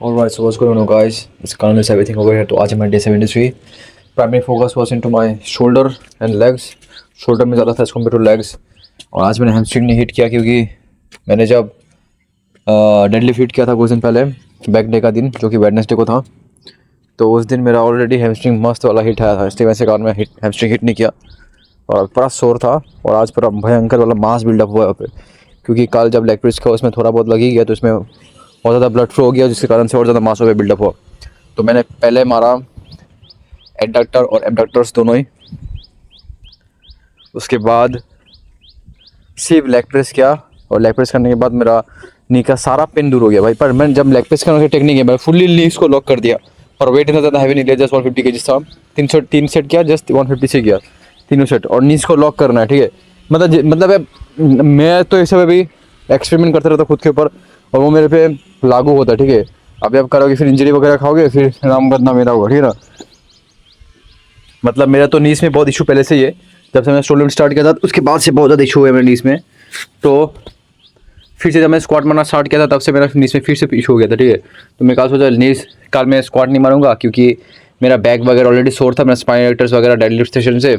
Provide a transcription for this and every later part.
Alright, so what's going on guys? It's Karan is everything over here. तो आज है मैं day 73. Primary focus was into my shoulder and legs. Shoulder में ज़्यादा था as compared to legs. और आज मैंने hamstring नहीं hit किया क्योंकि मैंने जब डेडलिफ्ट हिट किया था कुछ दिन पहले बैक डे का दिन जो कि वेडनेसडे को था, तो उस दिन मेरा ऑलरेडी हैमस्ट्रिंग मस्त वाला हिट आया था, इसलिए वैसे कारण मैं हैमस्ट्रिंग हिट नहीं किया और पूरा शोर था। और आज पूरा भयंकर वाला मास बिल्डअप हुआ यहाँ पे, क्योंकि कल जब लेग प्रेस का उसमें थोड़ा बहुत लगी गया तो इसमें बहुत ज़्यादा ब्लड फ्लो हो गया, जिसके कारण से और ज़्यादा मास पे बिल्डअप हुआ। तो मैंने पहले मारा एडक्टर और एबडक्टर्स दोनों ही, उसके बाद सिर्फ लेग प्रेस किया और लेग प्रेस करने के बाद मेरा नी का सारा पेन दूर हो गया भाई। पर मैं जब लेग प्रेस करने की टेक्निक है मैं फुल्ली नीज को लॉक कर दिया और वेट इतना ज़्यादा हैवी नहीं लिया, जस्ट 150 kg था। 3 सेट किया, जस्ट 150 से किया तीनों सेट, और नीज को लॉक करना है, ठीक है। मतलब मैं तो इस समय भी एक्सपेरिमेंट करता रहता खुद के ऊपर और वो मेरे पे लागू होता है, ठीक है। अभी आप करोगे फिर इंजरी वगैरह खाओगे, फिर नाम बदनाम मेरा होगा, ठीक है ना। मतलब मेरा तो नीज में बहुत इशू पहले से ही है, जब से मैंने स्टोल स्टार्ट किया था उसके बाद से बहुत ज़्यादा इशू हुआ है मेरे नीज में। तो फिर से जब मैं स्क्वाट मारना स्टार्ट किया था तब से मेरा नीज में फिर से इशू हो गया था, ठीक है। तो मैं कल सोचा नीज कल मैं स्क्वाट नहीं मारूंगा क्योंकि मेरा बैक वगैरह ऑलरेडी सोर था, मेरा स्पाइन एडक्टर्स वगैरह डेडलिफ्ट सेशन से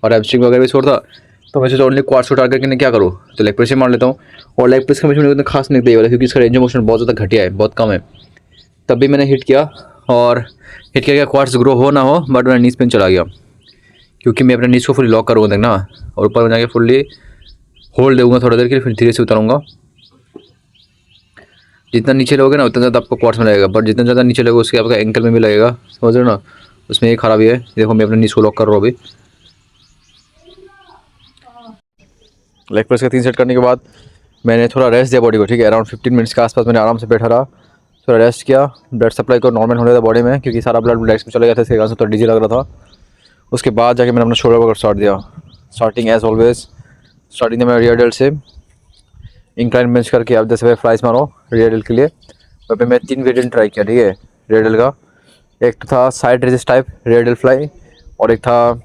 और हैमस्ट्रिंग वगैरह भी सोर था। तो मैं सोचा ओनली क्वाड्स को टारगेट करके क्या करूँ, तो लेग प्रेस ही मार लेता हूँ। और लेग प्रेस का मुझे उतना खास नहीं दिया क्योंकि इसका रेंज ऑफ मोशन बहुत ज़्यादा घटिया है, बहुत कम है। तब भी मैंने हिट किया और हिट किया, क्वाड्स ग्रो हो ना हो, बट मेरा नीज पेन चला गया क्योंकि मैं अपने नीज को फुली लॉक करूँगा देखना, और ऊपर में जाके फुल्ली होल्ड दूंगा थोड़ा देर के लिए, फिर धीरे से उतारूँगा। जितना नीचे लोगे ना उतना ज़्यादा आपको क्वाड्स में लगेगा, बट जितना ज़्यादा नीचे लोगे उसके आपका एंकल में भी लगेगा, समझ रहे हो ना। उसमें ये खराबी है। देखो मैं अपने नीज को लॉक कर रहा हूँ अभी। लेग प्रेस का 3 सेट करने के बाद मैंने थोड़ा रेस्ट दिया बॉडी को, ठीक है। अराउंड 15 मिनट्स के आसपास मैंने आराम से बैठा रहा, थोड़ा रेस्ट किया, ब्लड सप्लाई को नॉर्मल होने था बॉडी में क्योंकि सारा ब्लड लेग्स में चला गया था, इसके कारण से थोड़ा डीजी लग रहा था। उसके बाद जाके मैंने अपना शोल्डर वर्कआउट स्टार्ट दिया। स्टार्टिंग एज ऑलवेज स्टार्टिंग में रियर डेल्ट से इंक्लाइन बेंच करके आप जैसे फ्लाइज मारो रियर डेल्ट के लिए। वहाँ पे मैं 3 वेरिएंट ट्राई किया, ठीक है, रियर डेल्ट का। एक तो था side resist type rear dealt fly और एक था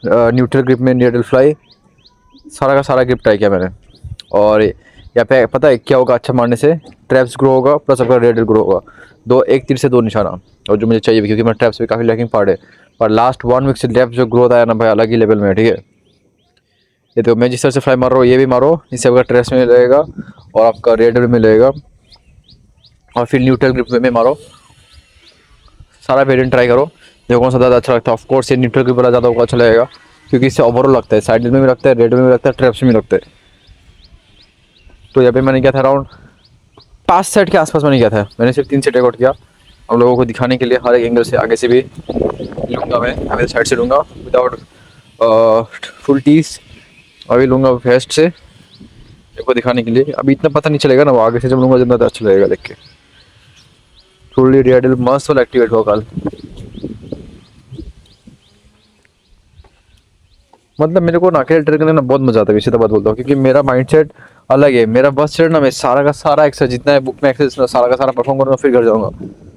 न्यूट्रल ग्रिप में रियर डेल्ट फ्लाई। सारा का सारा ग्रिप ट्राई किया मैंने। और यहाँ पे पता है क्या होगा, अच्छा मारने से ट्रैप्स ग्रो होगा प्लस आपका रेडियल ग्रो होगा, दो एक तीर से दो निशाना, और जो मुझे चाहिए भी क्योंकि मेरा ट्रैप्स भी काफ़ी लैकिंग पार्ट है। पर लास्ट 1 वीक से ट्रैप्स जो ग्रोथ आया ना भाई अलग ही लेवल में है, ठीक है। ये तो मैं जिस तरह से फ्लाई मार रहा हूँ ये भी मारो, इससे आपका ट्रैप्स में लगेगा और आपका रेडियल में लगेगा, और फिर न्यूट्रल ग्रिप में मारो। सारा वेरिएंट ट्राई करो, देखो कौन सा ज़्यादा अच्छा लगता है। ऑफकोर्स ये न्यूट्रल ग्रिप वाला ज़्यादा अच्छा लगेगा क्योंकि इससे ओवरऑल लगता है, साइड में भी लगता है, रेड में भी लगता है, ट्रैप्स में भी लगता है। तो यहाँ पे मैंने किया था अराउंड 5 सेट के आसपास मैंने किया था। मैंने सिर्फ 3 सेट रिकॉर्ड किया हम लोगों को दिखाने के लिए, हर एक एंगल से आगे से भी लूँगा मैं, आगे साइड से लूँगा विदाउट फुल टीज, अभी लूँगा वेस्ट से देखो दिखाने के लिए। अभी इतना पता नहीं चलेगा ना, वो आगे से जब लूँगा जितना अच्छा लगेगा देख के। फुल्ली रियल मस्त वाला एक्टिवेट हुआ कल। मतलब मेरे को ना अकेले ट्रेन करने ना बहुत मजा आता है, सीधा बात बोलता हूँ, क्योंकि मेरा माइंडसेट अलग है। मेरा बस सेट ना मैं सारा का सारा एक्सरसाइज जितना है बुक में एक्सरसाइज सारा का सारा परफॉर्म करूँगा, फिर घर जाऊँगा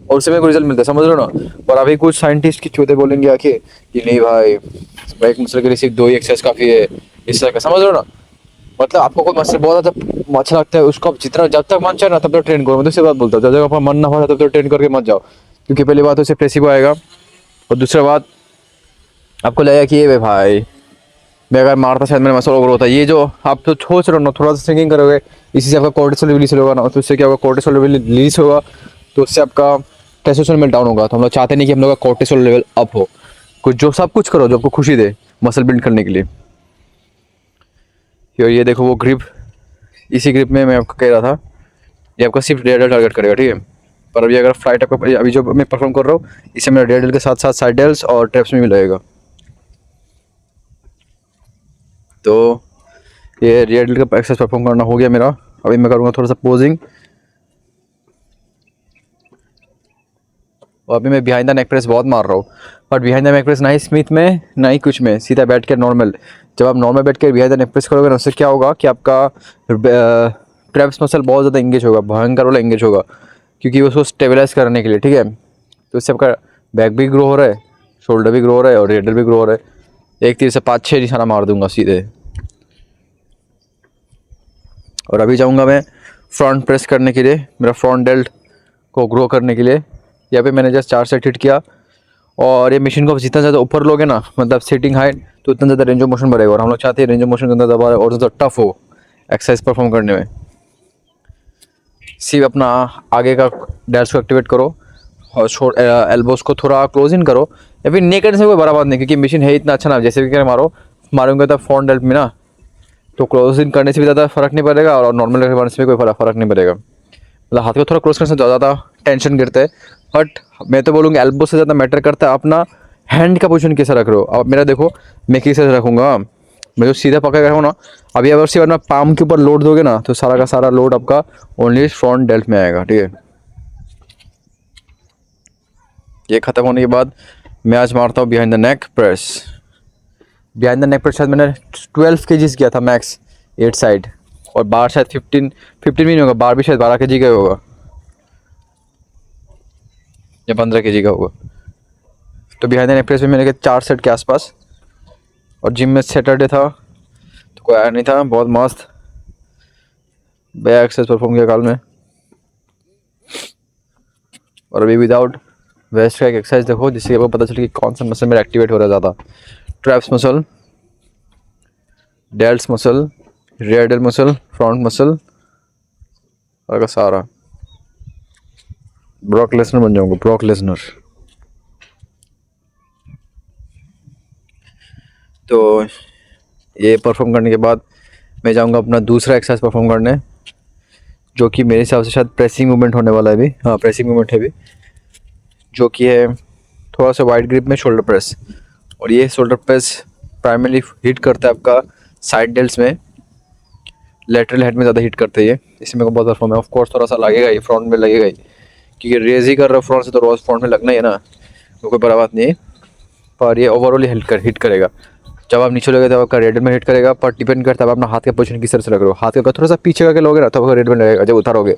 और उससे मेरे को रिजल्ट मिलता है, समझ रहे हो ना। और अभी कुछ साइंटिस्ट की चौथे बोलेंगे आके कि नहीं भाई बैक मसल के लिए सिर्फ 2 ही एक्सरसाइज काफ़ी है, इस तरह का, समझ रहे हो ना। मतलब आपको कोई मसल बहुत ज़्यादा अच्छा लगता है उसको आप जितना जब तक मन चाहे ना तब तक ट्रेन करो। मैं तो इसी बात बोलता हूँ, जब तक आपका मन ना हो तब तक ट्रेन करके मत जाओ, क्योंकि पहली बात तो उससे प्लेसिबो आएगा और दूसरा बात आपको लगेगा कि ये भाई मैं अगर मारता शायद मेरा मसल ओवर होता है। ये जो आप तो सोच रहे हो ना, थोड़ा सा सिंगिंग करोगे इसी से आपका कोर्टिसोल रिलीज होगा ना, तो उससे क्या होगा, कोर्टिसोल लेवल रिलीज होगा तो उससे आपका टेस्टोस्टेरोन लेवल डाउन होगा। तो हम लोग चाहते नहीं कि हम लोग का कोर्टिसोल लेवल अप हो। कुछ जो सब कुछ करो जो आपको खुशी दे मसल बिल्ड करने के लिए। और ये देखो वो ग्रिप, इसी ग्रिप में मैं आपको कह रहा था ये आपका सिर्फ रेडियल टारगेट करेगा, ठीक है। पर अभी अगर फ्लाइट आपका अभी जो मैं परफॉर्म कर रहा हूँ इससे मेरा रेडियल के साथ साथ साइड डेल्स और ट्रैप्स में भी लगेगा। तो ये रियर डेल्ट का एक्सरसाइज परफॉर्म करना हो गया मेरा। अभी मैं करूँगा थोड़ा सा पोजिंग, और अभी मैं बिहाइंड द नेक प्रेस बहुत मार रहा हूँ, but behind the neck press ना ही स्मिथ में ना ही कुछ में, सीधा बैठ के नॉर्मल। जब आप नॉर्मल बैठ के बिहाइंड द नेक प्रेस करोगे ना उससे क्या होगा कि आपका ट्रैप्स मसल बहुत ज़्यादा इंगेज होगा, भयंकर वाला इंगेज होगा, क्योंकि उसको स्टेबलाइज करने के लिए, ठीक है। तो इससे आपका बैक भी ग्रो हो रहा है, शोल्डर भी ग्रो हो रहा है और रियर डेल्ट भी ग्रो हो रहा है। एक तीर से 5-6 निशाना मार दूंगा सीधे। और अभी जाऊंगा मैं फ्रंट प्रेस करने के लिए। मेरा फ्रंट डेल्ट को ग्रो करने के लिए। यहाँ पे मैंने जस्ट 4 सेट हिट किया और ये मशीन को जितना ज़्यादा ऊपर लोगे ना, मतलब सीटिंग हाइट, तो उतना ज़्यादा रेंज ऑफ मोशन बढ़ेगा। और हम लोग चाहते हैं रेंज ऑफ मोशन के अंदर दबा और ज़्यादा टफ हो एक्सरसाइज परफॉर्म करने में। सिर्फ अपना आगे का डेल्ट्स को एक्टिवेट करो और एल्बोस को थोड़ा क्लोज इन करो, या फिर नहीं करने से कोई बड़ा बात नहीं, क्योंकि मशीन है इतना अच्छा ना, जैसे भी मारोगे तो फ्रंट डेल्ट में ना, तो क्लोज इन करने से भी ज़्यादा फर्क नहीं पड़ेगा और नॉर्मल मारने से भी कोई फर्क नहीं पड़ेगा। मतलब हाथ को थोड़ा क्लोज करने से ज़्यादा टेंशन गिरता है। बट मैं तो बोलूँगा एल्बो से ज़्यादा मैटर करता है अपना हैंड का पोजीशन कैसा रख रहे हो। अब मेरा देखो, मैं कैसे रखूँगा, मैं जो सीधा पकड़ रहा हूँ ना, अभी अगर सिर्फ अपना पाम के ऊपर लोड दोगे ना, तो सारा का सारा लोड आपका ओनली फ्रंट डेल्ट में आएगा। ठीक है, ये ख़त्म होने के बाद मैं आज मारता हूँ behind the neck press. Behind the neck press शायद मैंने 12 kgs किया था मैक्स 8 साइड, और बार शायद 15 भी नहीं होगा, बार भी शायद 12 kg का होगा या 15 kg का होगा। तो बिहाइंड द नेक प्रेस में मैंने किया 4 सेट के आसपास, और जिम में सैटरडे था तो कोई आया नहीं था। बहुत मस्त बैक एक्सरसाइज परफॉर्म किया कल में। और अभी विदाउट वेस्ट का एक एक्सरसाइज देखो, जिससे आपको पता चले कि कौन सा मसल मेरा एक्टिवेट हो रहा है ज़्यादा। Traps muscle, delts muscle, rear dealt muscle, front muscle, और का सारा ब्रॉक लेसनर बन जाऊंगा, ब्रॉक लेसनर। तो ये परफॉर्म करने के बाद मैं जाऊंगा अपना दूसरा एक्सरसाइज परफॉर्म करने, जो कि मेरे हिसाब से शायद प्रेसिंग मूवमेंट होने वाला है भी। हाँ, प्रेसिंग मूवमेंट है भी, जो कि है थोड़ा सा वाइड ग्रिप में शोल्डर प्रेस। और ये शोल्डर प्रेस प्राइमरली हिट करता है आपका साइड डेल्ट्स में, लेटरल हेड में ज़्यादा हिट करते हैं ये, इसमें को बहुत परफॉर्म है। ऑफ कोर्स थोड़ा सा लगेगा ही, फ्रंट में लगेगा ही, क्योंकि रेज ही कर रहा है फ्रंट से, तो रोज फ्रंट में लगना ही है ना, तो कोई बड़ा बात नहीं है। पर ये ओवरऑल हिट करेगा। जब आप नीचे लोगे तब आपका रेड में हिट करेगा, पर डिपेंड करता है आप अपना हाथ का पोजीशन किस तरह से लग रहे हो। हाथ का थोड़ा सा पीछे करके लोगे ना, तो आपका रेड में लगेगा जब उतारोगे,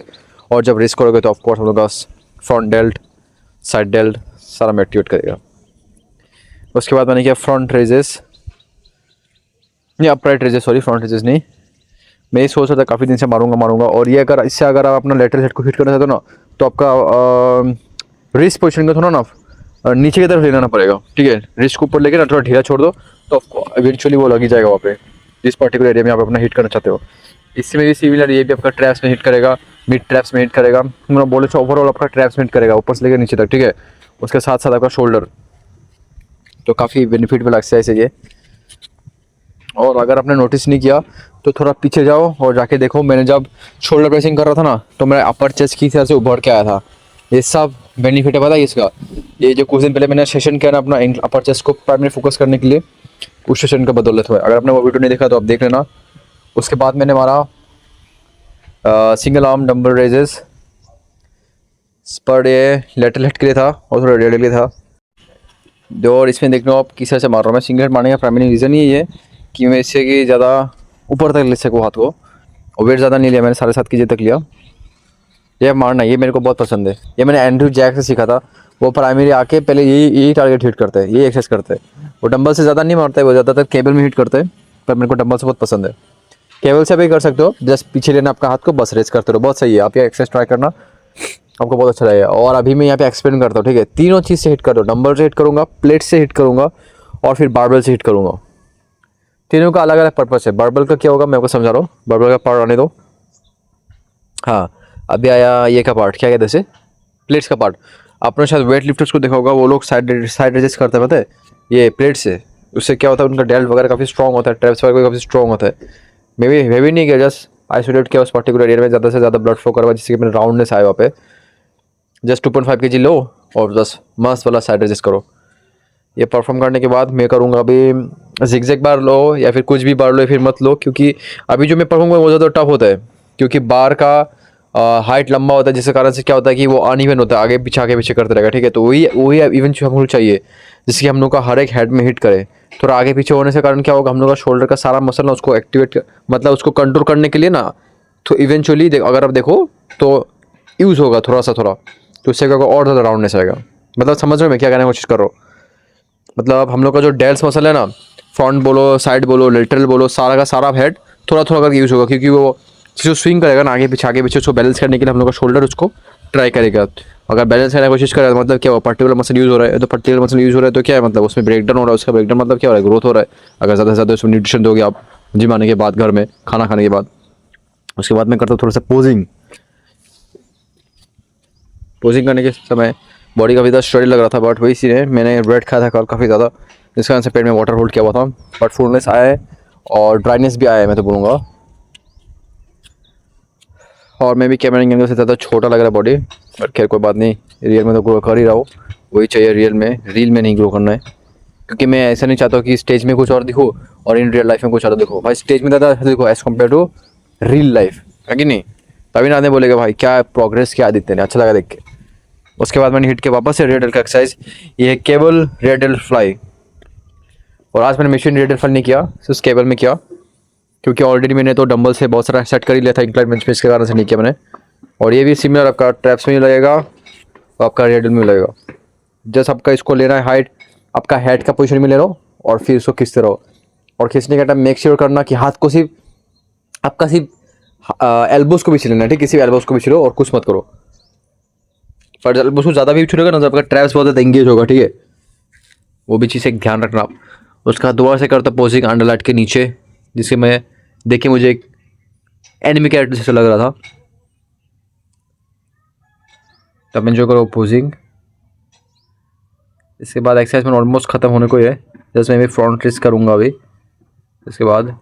और जब रेस करोगे तो ऑफकोर्स हम लोग का फ्रंट डेल्ट, साइड डेल्ट सारा में एक्टिवेट करेगा। उसके बाद मैंने किया फ्रंट रेजेस, नहीं upright raises, sorry front raises नहीं। मैं ये सोच रहा था काफ़ी दिन से मारूंगा, और ये अगर इससे अगर आप अपना लेटरल हेड को हिट करना चाहते हो ना, तो आपका रिस्ट पोजीशन को थोड़ा ना नीचे की तरफ लेना ना पड़ेगा। ठीक है, रिस्ट को ऊपर लेके ना थोड़ा ढीला छोड़ दो, तो आपको इवेंचुअली वो लग ही जाएगा वहाँ पे, जिस पर्टिकुलर एरिया में आप अपना हिट करना चाहते हो। इसमें भी सिमिलर, ये भी आपका ट्रैप्स में हिट करेगा, मिड ट्रैप्स में हिट करेगा, मतलब बोले तो ओवरऑल आपका ट्रैप्स में हिट करेगा ऊपर से लेकर नीचे तक। ठीक है, उसके साथ साथ आपका शोल्डर, तो काफ़ी बेनिफिट वाला एक्सरसाइज है ये। और अगर आपने नोटिस नहीं किया तो थोड़ा पीछे जाओ और जाके देखो, मैंने जब शोल्डर प्रेसिंग कर रहा था ना, तो मेरा अपर चेस्ट की तरह से उभर के आया था। ये सब बेनिफिट है, पता है इसका। ये जो कुछ दिन पहले मैंने सेशन किया ना अपना अपर चेस्ट को प्राइमरी फोकस करने के लिए, उस सेशन का बदौलत हुआ है। अगर आपने वो वीडियो नहीं देखा तो आप देख लेना। उसके बाद मैंने मारा single arm dumbbell raises per day, lateral head के लिए था और थोड़ा रेडियल के लिए था। दो, और इसमें देख लो आप किस तरह से मार रहा हूँ मैं। सिंगल हेड मारने का प्राइमरी रीज़न ही ये कि मैं इससे कि ज़्यादा ऊपर तक ले सकूँ हाथ को, और वेट ज़्यादा नहीं लिया मैंने, 7.5 kg तक लिया। ये मारना ये मेरे को बहुत पसंद है, ये मैंने एंड्रयू जैक से सीखा था। वो प्राइमरी आके पहले यही टारगेट हिट करते हैं, ये एक्सरसाइज करते हैं। वो डंबल से ज़्यादा नहीं मारता है, वो ज़्यादातर केबल में हिट करते हैं, पर मेरे को डंबल से बहुत पसंद है। केबल से भी कर सकते हो, जस्ट पीछे लेना आपका हाथ को, बस रेस करते रहो, बहुत सही है। आप ये एक्सरसाइज ट्राई करना, आपको बहुत अच्छा लगेगा। और अभी मैं यहाँ पे एक्सप्लेन करता हूँ, ठीक है। तीनों चीज़ से हिट कर दो, डंबल से हिट करूँगा, प्लेट से हिट करूँगा, और फिर बारबेल से हिट करूँगा। तीनों का अलग अलग पर्पस है। बारबेल का क्या होगा मैं आपको समझा रहा हूँ, बारबेल का पार्ट आने दो। हाँ, अभी आया ये का पार्ट, क्या कहते हैं इसे, प्लेट्स का पार्ट। आपने शायद वेट लिफ्टर्स को देखा होगा, वो लोग साइड रेजेस करते हैं, पता है, ये प्लेट से। उससे क्या होता है, उनका डेल्ट वगैरह काफ़ी स्ट्रॉन्ग होता है, ट्रैप्स वगैरह काफ़ी स्ट्रॉन्ग होता है। मैं भी नहीं किया, जस्ट आइसोलेट किया उस पर्टिकुलर एरिया में, ज़्यादा से ज़्यादा ब्लड फ्लो करवा, जिससे कि मेरे राउंडनेस आए वहाँ पे। जस्ट 2.5 kg लो और बस मस्त वाला साइड रेजिस्ट करो। ये परफॉर्म करने के बाद मैं करूँगा अभी जिगजैग बार लो, या फिर कुछ भी बार लो, या फिर मत लो, क्योंकि अभी जो मैं परफॉर्म करूँगा वो ज़्यादा टफ होता है, क्योंकि बार का हाइट लंबा होता है, जिसके कारण से क्या होता है कि वो अनइवन होता है, आगे पीछे करते रहेगा। ठीक है, तो वही इवन हम लोग चाहिए, जिससे हम लोग का हर एक हेड में हिट करे। थोड़ा आगे पीछे होने से कारण क्या होगा, हम लोग का शोल्डर का सारा मसल ना उसको एक्टिवेट, मतलब उसको कंट्रोल करने के लिए ना, तो इवेंचुअली अगर आप देखो तो यूज़ होगा थोड़ा, तो उससे क्या होगा, और ज़्यादा राउंडनेस आएगा। मतलब समझ रहे हो मैं क्या कहने की कोशिश कर रहा हूँ। मतलब हम लोग का जो डेल्स मसल है ना, फ्रंट बोलो, साइड बोलो, लेटरल बोलो, सारा का सारा हेड थोड़ा करके यूज़ होगा, क्योंकि वो जो स्विंग करेगा ना आगे पीछे उसको बैलेंस करने के लिए हम लोग का शोल्डर उसको ट्राई करेगा। अगर बैलेंस करने की कोशिश करे तो मतलब क्या हुआ, पर्टिकुलर मसल यूज़ हो रहा है, तो पर्टिकुलर मसल यूज़ हो रहा है तो क्या है मतलब उसमें ब्रेकडाउन हो रहा है, उसका ब्रेकडाउन मतलब क्या हो रहा है, ग्रोथ हो रहा है। अगर ज़्यादा से ज़्यादा उसमें न्यूट्रिशन दोगे आप जिम आने के बाद, घर में खाना खाने के बाद। उसके बाद मैं करता हूँ थोड़ा सा पोजिंग। पोजिंग करने के समय बॉडी काफ़ी ज़्यादा स्ट्रेच लग रहा था, बट वही सीन है, मैंने ब्रेड खाया था कल काफ़ी ज़्यादा, जिसके कारण से पेट में वाटर होल्ड किया हुआ था, बट फुलनेस आया है और ड्राइनेस भी आया है मैं तो बोलूँगा। और मैं भी कैमरा एंगल से ज़्यादा छोटा लग रहा है बॉडी, बट खैर कोई बात नहीं, रियल में तो ग्रो कर ही रहा हूँ, वही चाहिए रियल में, रील में नहीं ग्रो करना है। क्योंकि मैं ऐसा नहीं चाहता कि स्टेज में कुछ और दिखो और इन रियल लाइफ में कुछ और दिखो। भाई स्टेज में ज़्यादा देखो as compare to real life, है कि नहीं? तभी ना आदमी बोलेगा भाई क्या प्रोग्रेस क्या दिखते हैं, अच्छा लगा देख के। उसके बाद मैंने हिट के वापस से रेडल का एक्सरसाइज, ये है केबल रेडल फ्लाई। और आज मैंने मशीन रेडल फ्लाई नहीं किया, सिर्फ केबल में किया, क्योंकि ऑलरेडी मैंने तो डंबल से बहुत सारा सेट कर ही लिया था इंक्लाइन बेंच पे, इसके कारण से नहीं किया मैंने। और ये भी सिमिलर आपका ट्रैप्स में भी लगेगा और आपका रेडल में भी लगेगा। जस्ट आपका इसको लेना है हाइट, आपका हेड का पोजीशन में ले लो और फिर इसको खींचते रहो। और खींचने का टाइम मेक श्योर करना कि हाथ को सिर्फ आपका सिर्फ एल्बोस को भी छिलना है, ठीक? किसी एल्बोस को भी छिलो और कुछ मत करो। पर एल्बोस को ज़्यादा भी छिलोगे ना तो आपका ट्रैप्स बहुत ज़्यादा एंगेज होगा, ठीक है? वो भी चीज़ एक ध्यान रखना आप। उसका दोबारा से करता पोजिंग अंडरलाइट के नीचे, जिसके मैं देखिए मुझे एक एनिमी कैरेक्टर जैसा लग रहा था, तब मैं जो करो पोजिंग। इसके बाद एक्सरसाइज में ऑलमोस्ट ख़त्म होने को ही है, जैसे मैं भी फ्रंट रेस करूँगा अभी। इसके बाद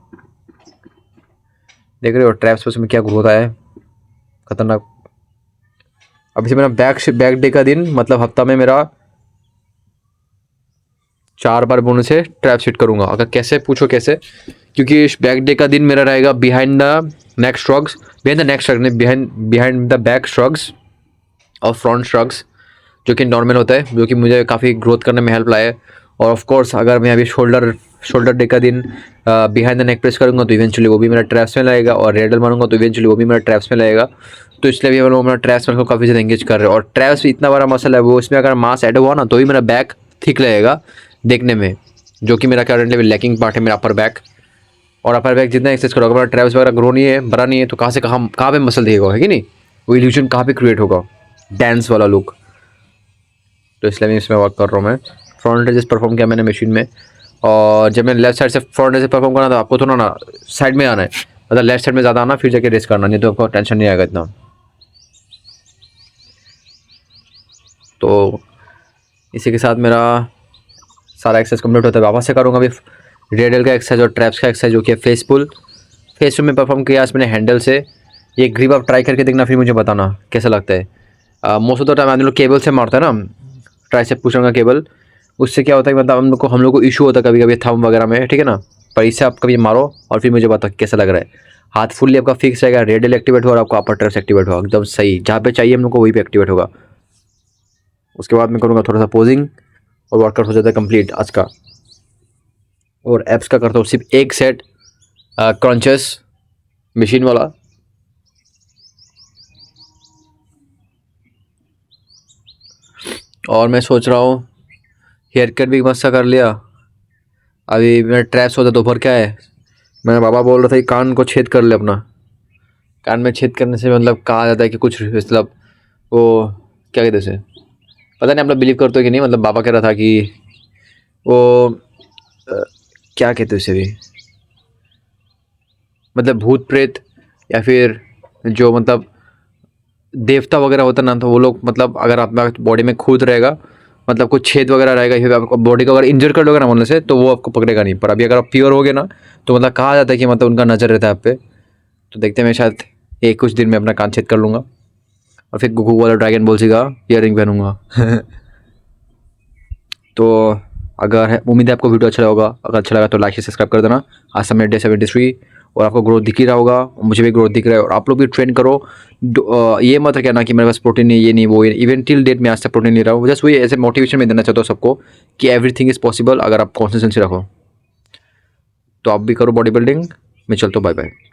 देख रहे हो ट्रैप्स पर में क्या ग्रोथ आया है, खतरनाक। अभी से मेरा बैक डे का दिन, मतलब हफ्ता में मेरा 4 बार बोनस से ट्रैप हिट करूँगा। अगर कैसे पूछो कैसे, क्योंकि इस बैक डे का दिन मेरा रहेगा behind the neck shrugs, behind the neck shrug नहीं, बिहाइंड द बैक श्रग्स और फ्रंट श्रग्स, जो कि नॉर्मल होता है, जो कि मुझे काफ़ी ग्रोथ करने में हेल्प लाया है। और ऑफ कोर्स अगर मैं अभी शोल्डर डे का दिन बिहाइंड द नेक प्रेस करूँगा तो इवेंचुअली वो भी मेरा ट्रैप्स में लगेगा, और रेडल मारूंगा तो इवेंचुअली वो भी मेरा ट्रैप्स में लगेगा। तो इसलिए भी हम लोग मेरा ट्रैप्स में काफ़ी ज़्यादा एंगेज कर रहे हैं। और ट्रैप्स इतना बड़ा मसल है, वो इसमें अगर मास ऐड हुआ ना तो ही मेरा बैक थिक लगेगा देखने में, जो कि मेरा करंटली लैकिंग पार्ट है, मेरा अपर बैक। और अपर बैक जितना एक्सरसाइज करोगे, मेरा ट्रैप्स वगैरह ग्रो नहीं है, बड़ा नहीं है, तो कहाँ से कहाँ पे मसल दिखेगा, है कि नहीं? वो इल्यूजन कहाँ पे क्रिएट होगा, डांस वाला लुक। तो इसलिए मैं इसमें वर्क कर रहा हूँ। मैं फ्रंट रेजेस परफॉर्म किया मैंने मशीन में, और जब मैं लेफ्ट साइड से फ्रंट रेजेस परफॉर्म करना, तो आपको थोड़ा ना साइड में आना है, मतलब लेफ्ट साइड में ज़्यादा आना, फिर जाके रेस करना, नहीं तो आपको टेंशन नहीं आएगा इतना। तो इसी के साथ मेरा सारा एक्सरसाइज कंप्लीट होता है। वापस से करूँगा अभी रेडल का एक्सरसाइज और ट्रैप्स का एक्सरसाइज, जो कि फेस पुल में परफॉर्म किया आज मैंने हैंडल से। ये ग्रिप आप ट्राई करके देखना, फिर मुझे बताना कैसा लगता है। मोस्ट ऑफ द टाइम आदमी लोग केबल से मारता है ना, ट्राइसेप पुश का केबल, उससे क्या होता है कि मतलब हम लोग को इशू होता है कभी कभी थंब वगैरह में, ठीक है ना? पर इससे आप कभी मारो और फिर मुझे बता कैसा लग रहा है। हाथ फुल्ली आपका फिक्स रहेगा, रेडल एक्टिवेट होगा और आपका अपर ट्रैप्स एक्टिवेट होगा, एकदम सही, जहाँ पे चाहिए हम लोग को वहीं पे एक्टिवेट होगा। उसके बाद मैं करूँगा थोड़ा सा पोजिंग और वर्कआउट हो जाता है कंप्लीट आज का। और एप्स का करता हूँ सिर्फ एक सेट क्रंचेस मशीन वाला। और मैं सोच रहा हूँ हेयर कट भी मस्त कर लिया। अभी मेरा ट्रैप्स होता दोपहर क्या है, मेरा बाबा बोल रहा था कि कान को छेद कर ले अपना। कान में छेद करने से मतलब कहा जाता है कि कुछ मतलब वो क्या कहते हैं, पता नहीं आप लोग बिलीव करते हो कि नहीं, मतलब बाबा कह रहा था कि वो क्या कहते हैं उसे भी, मतलब भूत प्रेत या फिर जो मतलब देवता वगैरह होता ना, तो वो लोग मतलब अगर आपका बॉडी में खून रहेगा, मतलब कुछ छेद वगैरह रहेगा, फिर आपको बॉडी को अगर इंजर कर लोगे ना बोलने से, तो वो आपको पकड़ेगा नहीं। पर अभी अगर आप प्योर हो गए ना, तो मतलब कहा जाता है कि मतलब उनका नज़र रहता है आप पे। तो देखते हैं, मैं शायद एक कुछ दिन में अपना कान छेद कर लूँगा और फिर गोकू वाला ड्रैगन बॉल सी का ईयरिंग पहनूंगा। तो अगर है, उम्मीद है आपको वीडियो अच्छा लगा, अगर अच्छा लगा तो लाइक से सब्सक्राइब कर देना। आज समय डे 73 और आपको ग्रोथ दिख ही रहा होगा, मुझे भी ग्रोथ दिख रहा है। और आप लोग भी ट्रेन करो, ये मत कहना कि मेरे पास प्रोटीन नहीं, ये नहीं वो, इवन टिल डेट में आज तक प्रोटीन नहीं रहा हूँ। जस्ट वही ऐसे मोटिवेशन में देना चाहता हूँ सबको कि एवरीथिंग इज़ पॉसिबल अगर आप कॉन्सिस्टेंसी रखो। तो आप भी करो बॉडी बिल्डिंग। मैं चलता हूँ, बाय बाय।